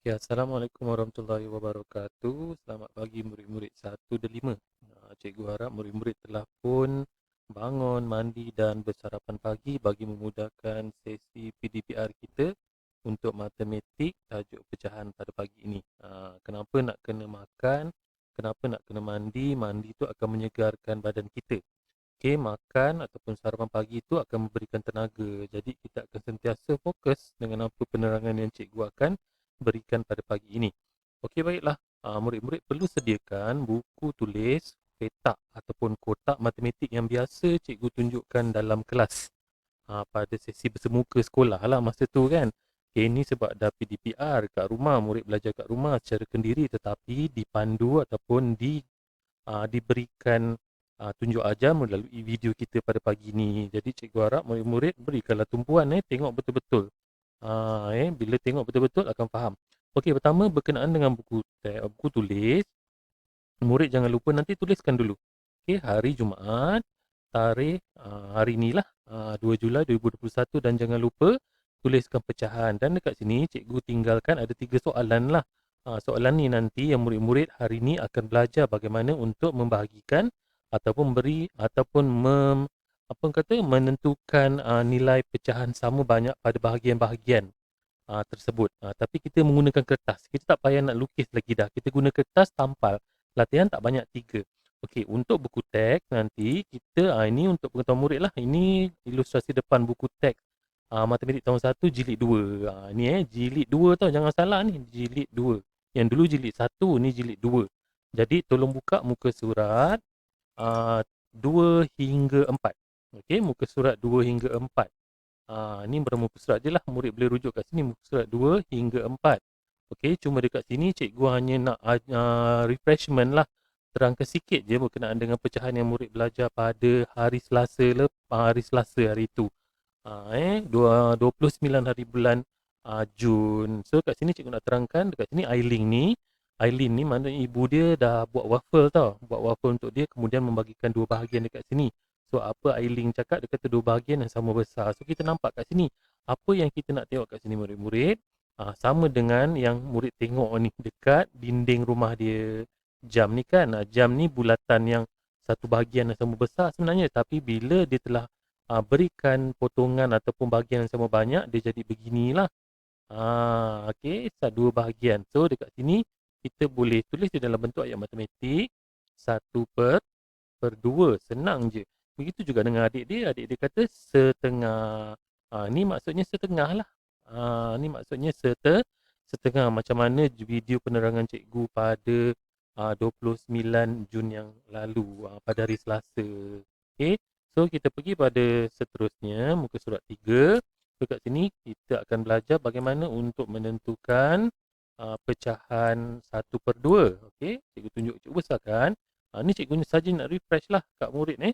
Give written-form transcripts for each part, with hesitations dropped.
Ya, Assalamualaikum warahmatullahi wabarakatuh. Selamat pagi murid-murid 1 dan 5. Cikgu harap murid-murid telah pun bangun, mandi dan bersarapan pagi bagi memudahkan sesi PDPR kita untuk matematik tajuk pecahan pada pagi ini. Kenapa nak kena makan? Kenapa nak kena mandi? Mandi itu akan menyegarkan badan kita. Okey, makan ataupun sarapan pagi itu akan memberikan tenaga. Jadi kita akan sentiasa fokus dengan apa penerangan yang cikgu akan berikan pada pagi ini. Okey, baiklah. Murid-murid perlu sediakan buku tulis, petak ataupun kotak matematik yang biasa cikgu tunjukkan dalam kelas. Pada sesi bersemuka sekolah lah masa tu kan. Okay, ini sebab dah PDPR kat rumah, murid belajar kat rumah secara kendiri tetapi dipandu ataupun diberikan tunjuk ajar melalui video kita pada pagi ni. Jadi cikgu harap murid-murid berikanlah tumpuan tengok betul-betul. Bila tengok betul-betul akan faham. Okey, pertama berkenaan dengan buku tulis, murid jangan lupa nanti tuliskan dulu. Okey, hari Jumaat, tarikh hari ni lah 2 Julai 2021 dan jangan lupa tuliskan pecahan dan dekat sini cikgu tinggalkan ada 3 soalan lah. Soalan ni nanti yang murid-murid hari ni akan belajar bagaimana untuk membahagikan ataupun beri ataupun apa kata menentukan nilai pecahan sama banyak pada bahagian-bahagian tersebut. Tapi kita menggunakan kertas. Kita tak payah nak lukis lagi dah. Kita guna kertas tampal. Latihan tak banyak 3. Okey, untuk buku teks nanti kita ini untuk pengetahuan murid lah. Ini ilustrasi depan buku teks matematik tahun 1 jilid 2. Ni jilid 2 tau, jangan salah ni, jilid 2. Yang dulu jilid 1, ni jilid 2. Jadi tolong buka muka surat 2 hingga 4. Okey, muka surat 2 hingga 4. Ni bermuka surat je lah. Murid boleh rujuk kat sini muka surat 2 hingga 4. Okey, cuma dekat sini cikgu hanya nak refreshment lah. Terangkan sikit je berkenaan dengan pecahan yang murid belajar pada hari Selasa hari itu. 29 hari bulan Jun. So kat sini cikgu nak terangkan dekat sini Aileen ni maknanya ibu dia dah buat waffle tau. Buat waffle untuk dia kemudian membagikan dua bahagian dekat sini. So apa Aileen cakap dia kata dua bahagian yang sama besar. So kita nampak kat sini apa yang kita nak tengok kat sini murid-murid sama dengan yang murid tengok ni dekat dinding rumah dia. Jam ni kan, jam ni bulatan yang satu bahagian yang sama besar sebenarnya, tapi bila dia telah berikan potongan ataupun bahagian yang sama banyak, dia jadi beginilah. Okey, dua bahagian. So dekat sini kita boleh tulis dia dalam bentuk ayat matematik 1/2. Senang je. Begitu juga dengan adik dia. Adik dia kata setengah. Ni maksudnya setengah lah. Ni maksudnya setengah. Macam mana video penerangan cikgu pada 29 Jun yang lalu pada hari Selasa. Okey. So kita pergi pada seterusnya muka surat 3. So kat sini kita akan belajar bagaimana untuk menentukan pecahan 1/2. Okey, cikgu tunjuk cikgu besarkan. Ni cikgu saja nak refresh lah kat murid ni.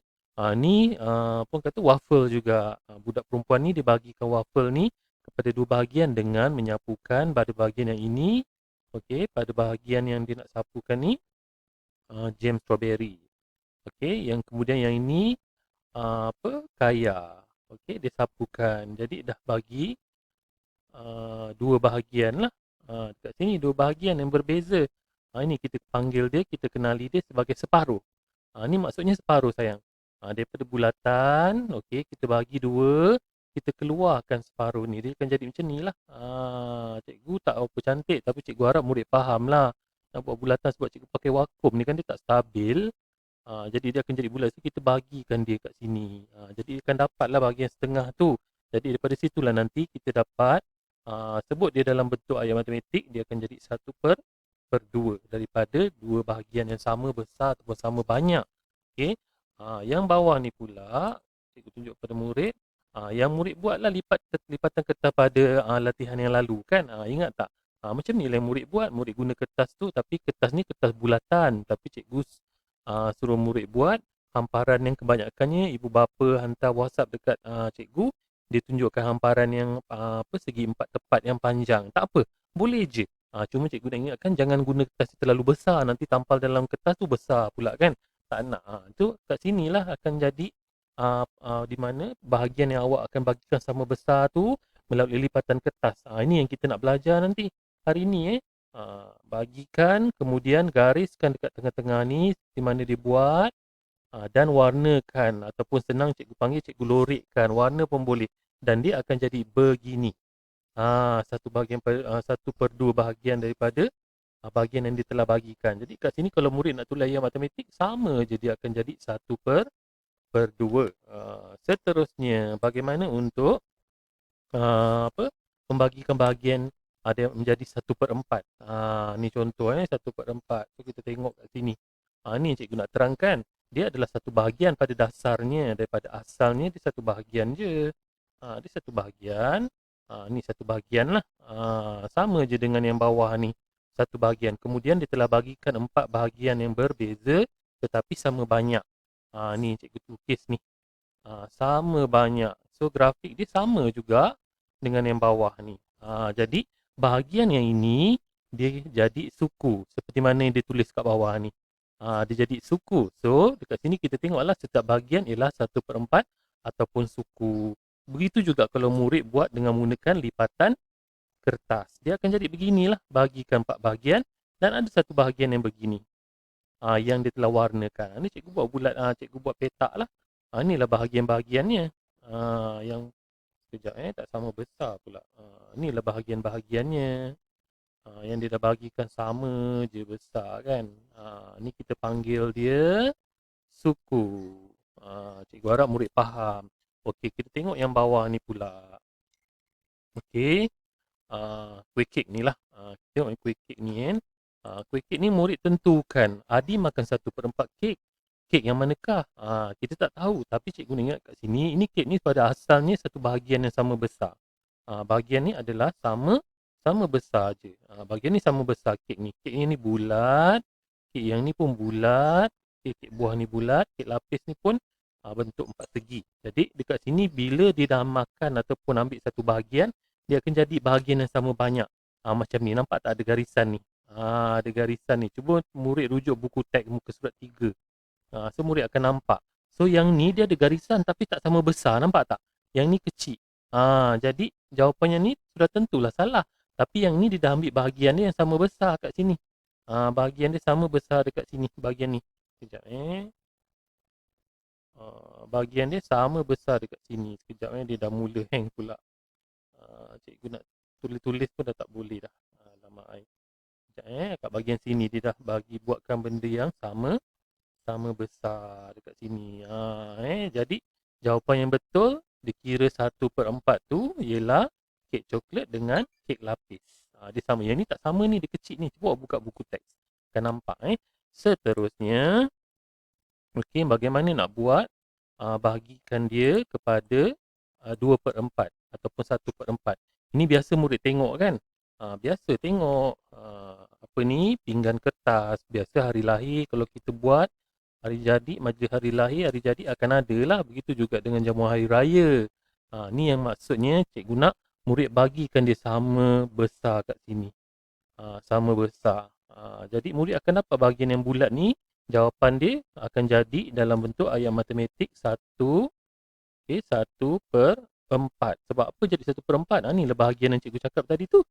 Ni apa kata waffle juga. Budak perempuan ni dia bagikan waffle ni kepada dua bahagian dengan menyapukan pada bahagian yang ini. Okey, pada bahagian yang dia nak sapukan ni jam strawberry. Okey, yang kemudian yang ini kaya. Okey, dia sapukan. Jadi dah bagi dua bahagian lah. Dekat sini dua bahagian yang berbeza. Ini kita panggil dia, kita kenali dia sebagai separuh. Ini maksudnya separuh sayang. Daripada bulatan, okey, kita bagi dua, kita keluarkan separuh ni. Dia akan jadi macam ni lah. Cikgu tak apa cantik tapi cikgu harap murid faham lah. Nak buat bulatan sebab cikgu pakai vakum ni kan dia tak stabil. Jadi dia akan jadi bulat. So kita bagikan dia kat sini. Jadi dia akan dapatlah bahagian setengah tu. Jadi daripada situlah nanti kita dapat sebut dia dalam bentuk ayat matematik, dia akan jadi 1/2 daripada dua bahagian yang sama besar ataupun sama banyak. Okey. Yang bawah ni pula cikgu tunjuk pada murid. Yang murid buatlah lipatan kertas pada latihan yang lalu kan. Ingat tak? Macam ni lah yang murid buat. Murid guna kertas tu tapi kertas ni kertas bulatan. Tapi cikgu suruh murid buat hamparan yang kebanyakannya ibu bapa hantar WhatsApp dekat cikgu. Dia tunjukkan hamparan yang segi empat tepat yang panjang. Tak apa, boleh je. Cuma cikgu nak ingatkan jangan guna kertas yang terlalu besar. Nanti tampal dalam kertas tu besar pula kan. Tak nak. Tu kat sinilah akan jadi di mana bahagian yang awak akan bagikan sama besar tu melalui lipatan kertas. Ini yang kita nak belajar nanti. hari ni bagikan, kemudian gariskan dekat tengah-tengah ni di mana dia buat, dan warnakan ataupun senang cikgu panggil cikgu lorekkan, warna pun boleh dan dia akan jadi begini. Satu bahagian 1/2 bahagian daripada bahagian yang dia telah bagikan. Jadi kat sini kalau murid nak tulis ayat matematik sama je dia akan jadi 1/2. Seterusnya bagaimana untuk membagikan bahagian ada menjadi 1/4. Ni contoh 1/4. So kita tengok kat sini. Ni cikgu nak terangkan. Dia adalah satu bahagian pada dasarnya, daripada asalnya dia satu bahagian je. Dia satu bahagian. Ni satu bahagian lah. Sama je dengan yang bawah ni. Satu bahagian. Kemudian dia telah bagikan 4 bahagian yang berbeza tetapi sama banyak. Ni cikgu lukis ni. Sama banyak. So grafik dia sama juga dengan yang bawah ni. Jadi bahagian yang ini dia jadi suku seperti mana yang dia tulis kat bawah ni. Dia jadi suku. So dekat sini kita tengoklah setiap bahagian ialah 1/4 ataupun suku. Begitu juga kalau murid buat dengan menggunakan lipatan kertas. Dia akan jadi beginilah, bahagikan 4 bahagian dan ada satu bahagian yang begini. Yang dia telah warnakan. Ni cikgu buat bulat, cikgu buat petak lah. Inilah bahagian-bahagiannya. Yang sekejap tak sama besar pula. Inilah bahagian-bahagiannya. Yang dia dah bagikan sama je besar kan. Ni kita panggil dia suku. Cikgu harap murid faham. Okey, kita tengok yang bawah ni pula. Okey. Kuih kek ni lah. Tengok kuih kek ni kan. Kuih kek ni murid tentukan. Adi makan 1/4 kek. Kek yang manakah? Kita tak tahu. Tapi cikgu ingat kat sini. Ini kek ni pada asalnya satu bahagian yang sama besar. Bahagian ni adalah sama besar je. Bahagian ni sama besar kek ni. Kek ni bulat. Kek yang ni pun bulat. Kek buah ni bulat. Kek lapis ni pun bentuk 4 segi. Jadi dekat sini bila dia dah makan ataupun ambil satu bahagian, dia akan jadi bahagian yang sama banyak. Macam ni. Nampak tak ada garisan ni? Ada garisan ni. Cuba murid rujuk buku teks muka surat 3. So murid akan nampak. So yang ni dia ada garisan tapi tak sama besar. Nampak tak? Yang ni kecil. Jadi jawapannya ni sudah tentulah salah. Tapi yang ni dia dah ambil bahagian dia yang sama besar kat sini. Bahagian dia sama besar dekat sini. Bahagian ni. Sekejap bahagian dia sama besar dekat sini. Sekejap dia dah mula hang pula. Cikgu nak tulis-tulis pun dah tak boleh dah. Lama ai. Sekejap kat bahagian sini dia dah bagi buatkan benda yang sama besar dekat sini. Jadi jawapan yang betul dikira 1/4 tu ialah kek coklat dengan kek lapis. Dia sama. Yang ni tak sama ni, dia kecil ni. Cuba buka buku teks. Akan nampak Seterusnya, okey, bagaimana nak buat bahagikan dia kepada 2/4 ataupun 1/4. Ini biasa murid tengok kan. Biasa tengok apa ni, pinggan kertas. Biasa hari lahir kalau kita buat hari jadi, majlis hari lahir, hari jadi akan ada lah. Begitu juga dengan jamuan hari raya. Ni yang maksudnya cikgu nak murid bagikan dia sama besar kat sini. Sama besar. Jadi murid akan dapat bahagian yang bulat ni. Jawapan dia akan jadi dalam bentuk ayat matematik 1/4. Sebab apa jadi 1/4? Ni lah bahagian yang cikgu cakap tadi tu.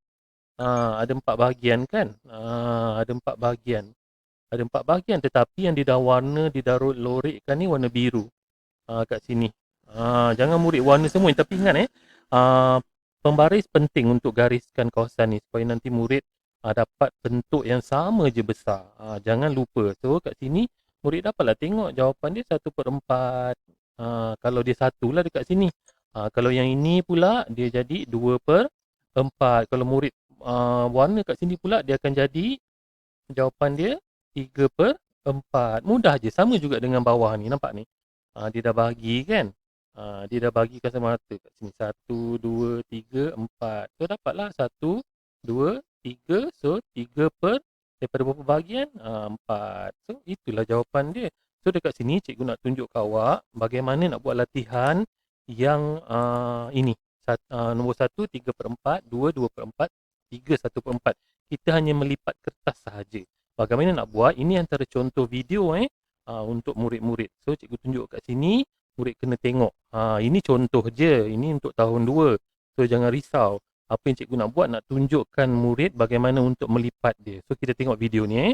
Ada 4 bahagian kan? Ada 4 bahagian. Ada 4 bahagian tetapi yang dia dah warna, dia dah lorekkan ni warna biru. Kat sini. Jangan murid warna semua. Tapi ingat pembaris penting untuk gariskan kawasan ni supaya nanti murid dapat bentuk yang sama je besar. Jangan lupa. So kat sini murid dapatlah tengok jawapan dia 1/4. Kalau dia 1 lah dekat sini. Kalau yang ini pula dia jadi 2/4. Kalau murid warna kat sini pula dia akan jadi jawapan dia 3/4. Mudah je. Sama juga dengan bawah ni. Nampak ni? Dia dah bagi kan? Dia dah bagikan sama rata kat sini. 1, 2, 3, 4. So dapatlah 1, 2, 3. So 3 daripada berapa bahagian? 4. So itulah jawapan dia. So dekat sini cikgu nak tunjuk kat awak bagaimana nak buat latihan yang ini. Nombor 1, 3/4. 2, 2/4. 3, 1/4. Kita hanya melipat kertas sahaja. Bagaimana nak buat? Ini antara contoh video untuk murid-murid. So cikgu tunjuk kat sini. Murid kena tengok. Ini contoh je. Ini untuk tahun 2. So jangan risau. Apa yang cikgu nak buat, nak tunjukkan murid bagaimana untuk melipat dia. So kita tengok video ni.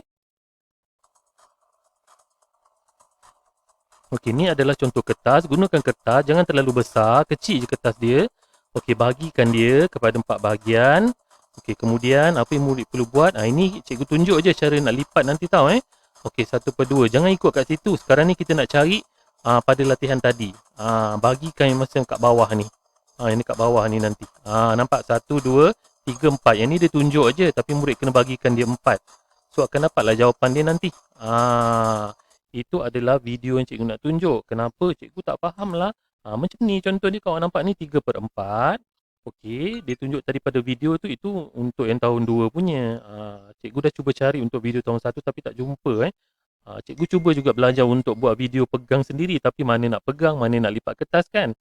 Okey, ni adalah contoh kertas. Gunakan kertas, jangan terlalu besar, kecil je kertas dia. Okey, bahagikan dia kepada 4 bahagian. Okey, kemudian apa yang murid perlu buat? Ini cikgu tunjuk je cara nak lipat nanti tahu. Okey, 1/2. Jangan ikut kat situ. Sekarang ni kita nak cari pada latihan tadi. Bagikan yang macam kat bawah ni. Ini kat bawah ni nanti. Nampak? 1, 2, 3, 4. Yang ni dia tunjuk je, tapi murid kena bagikan dia 4. So akan dapatlah jawapan dia nanti. Itu adalah video yang cikgu nak tunjuk. Kenapa cikgu tak faham lah. Macam ni contoh ni, kau nampak ni 3/4. Okey, dia tunjuk tadi pada video tu, itu untuk yang tahun 2 punya. Cikgu dah cuba cari untuk video tahun 1 tapi tak jumpa. Cikgu cuba juga belajar untuk buat video pegang sendiri, tapi mana nak pegang, mana nak lipat kertas kan.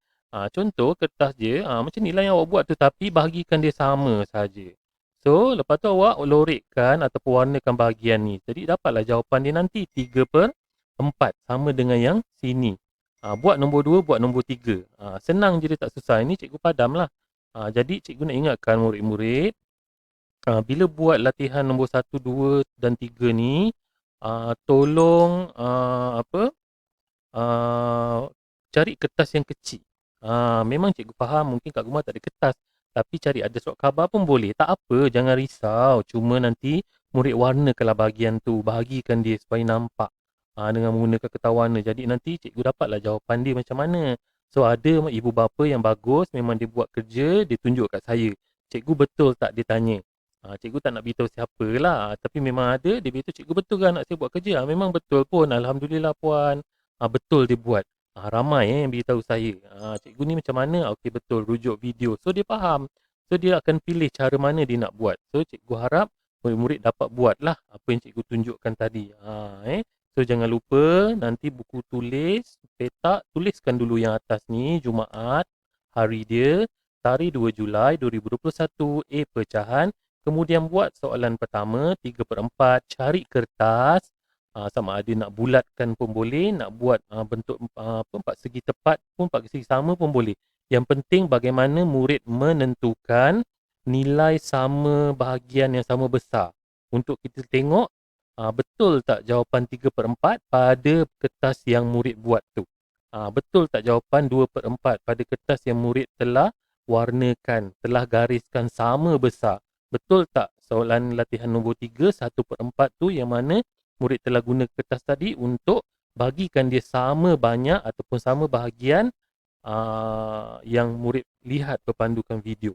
Contoh kertas je, macam ni lah yang awak buat tu, tapi bahagikan dia sama saja. So, lepas tu awak lorekkan ataupun warnakan bahagian ni. Jadi dapatlah jawapan dia nanti 3/4, sama dengan yang sini. Buat nombor 2, buat nombor 3. Senang je, dia tak susah. Ini cikgu padam lah. Jadi cikgu nak ingatkan murid-murid, bila buat latihan nombor 1, 2 dan 3 ni, tolong cari kertas yang kecil. Memang cikgu faham mungkin kat rumah tak ada kertas, tapi cari ada surat khabar pun boleh. Tak apa, jangan risau. Cuma nanti murid warnakanlah bahagian tu, bahagikan dia supaya nampak dengan menggunakan kertas warna. Jadi nanti cikgu dapatlah jawapan dia macam mana. So ada ibu bapa yang bagus, memang dia buat kerja, dia tunjuk kat saya. Cikgu betul tak, dia tanya. Cikgu tak nak beritahu siapa lah, tapi memang ada, dia beritahu cikgu betul ke anak saya buat kerja. Memang betul pun, Alhamdulillah puan. Betul dia buat. Ramai yang beritahu saya. Cikgu ni macam mana? Okey, betul, rujuk video. So dia faham. So dia akan pilih cara mana dia nak buat. So cikgu harap murid-murid dapat buat lah apa yang cikgu tunjukkan tadi. So jangan lupa nanti buku tulis, petak, tuliskan dulu yang atas ni, Jumaat, hari dia, tarikh 2 Julai 2021, pecahan. Kemudian buat soalan pertama, 3/4, cari kertas, sama ada nak bulatkan pun boleh, nak buat bentuk 4 segi tepat pun, 4 segi sama pun boleh. Yang penting bagaimana murid menentukan nilai sama bahagian yang sama besar. Untuk kita tengok betul tak jawapan 3/4 pada kertas yang murid buat tu. Betul tak jawapan 2/4 pada kertas yang murid telah warnakan, telah gariskan sama besar. Betul tak soalan latihan nombor 3, 1/4 tu yang mana murid telah guna kertas tadi untuk bagikan dia sama banyak ataupun sama bahagian yang murid lihat berpandukan video.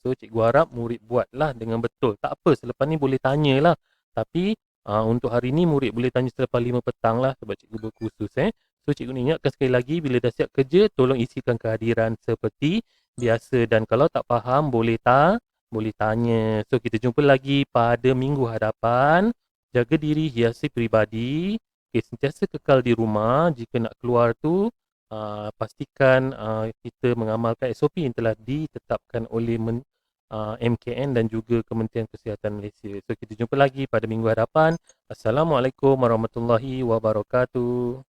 So cikgu harap murid buatlah dengan betul. Tak apa, selepas ni boleh tanyalah. Tapi untuk hari ni murid boleh tanya selepas 5 petang lah, sebab cikgu berkhusus. So cikgu ni ingatkan sekali lagi, bila dah siap kerja, tolong isikan kehadiran seperti biasa. Dan kalau tak faham, boleh tanya. So kita jumpa lagi pada minggu hadapan. Jaga diri, hiasi peribadi. Sentiasa kekal di rumah. Jika nak keluar tu, pastikan kita mengamalkan SOP yang telah ditetapkan oleh MKN dan juga Kementerian Kesihatan Malaysia. So kita jumpa lagi pada minggu hadapan. Assalamualaikum warahmatullahi wabarakatuh.